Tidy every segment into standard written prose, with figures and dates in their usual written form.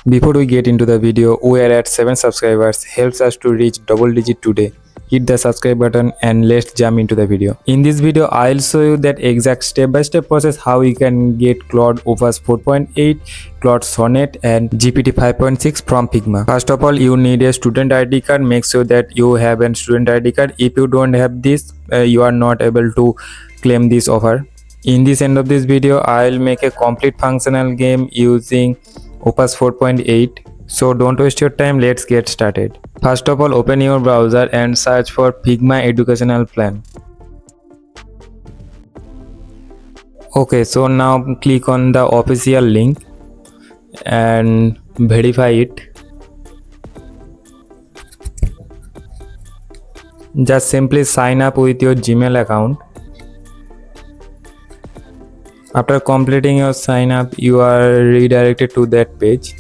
Before we get into the video, we are at 7 subscribers, helps us to reach double digit today. Hit the subscribe button and let's jump into the video. In this video, I'll show you that exact step-by-step process how you can get Claude Opus 4.8, Claude Sonnet and GPT 5.6 from Figma. First of all, you need a student ID card. Make sure that you have a student ID card. If you don't have this, you are not able to claim this offer. In this end of this video, I'll make a complete functional game using Opus 4.8. So don't waste your time, let's get started. First of all, open your browser and search for Figma educational plan. Okay, so now click on the official link and verify it. Just simply sign up with your Gmail account. After completing your sign up, you are redirected to that page.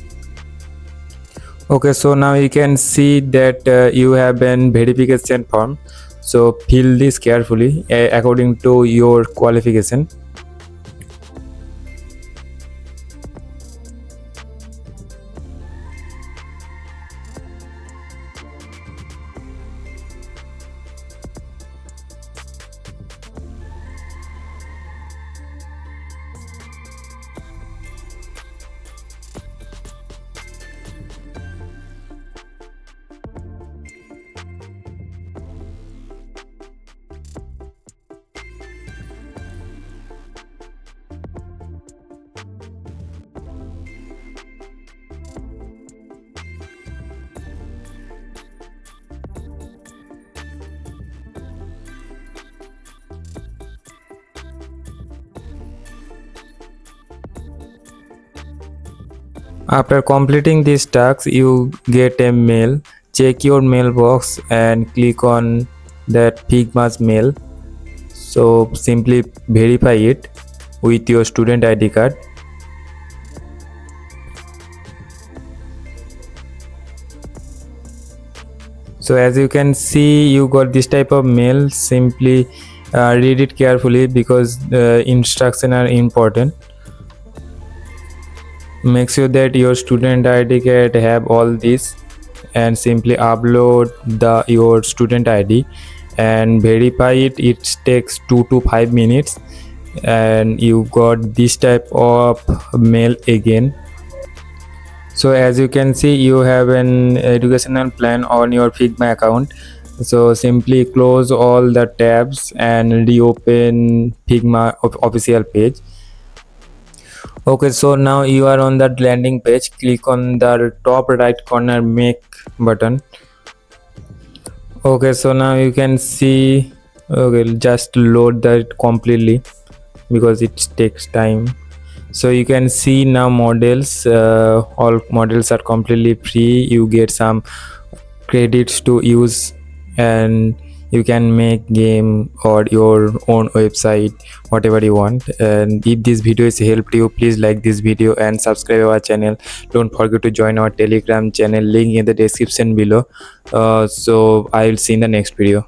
Okay, so now you can see that you have a verification form. So fill this carefully according to your qualification. After completing these tasks, you get a mail. Check your mailbox and click on that Figma's mail. So simply verify it with your student ID card. So as you can see, you got this type of mail. Simply read it carefully because the instructions are important. Make sure that your student ID card have all this and simply upload your student ID and verify it. It takes 2 to 5 minutes and you got this type of mail again. So as you can see, you have an educational plan on your Figma account. So simply close all the tabs and reopen Figma official page. Okay, so now you are on that landing page. Click on the top right corner make button. Okay, so now you can see, okay, just load that completely because it takes time. So you can see now models, all models are completely free. You get some credits to use and you can make game or your own website, whatever you want. And if this video has helped you, please like this video and subscribe our channel. Don't forget to join our Telegram channel, link in the description below. So I will see you in the next video.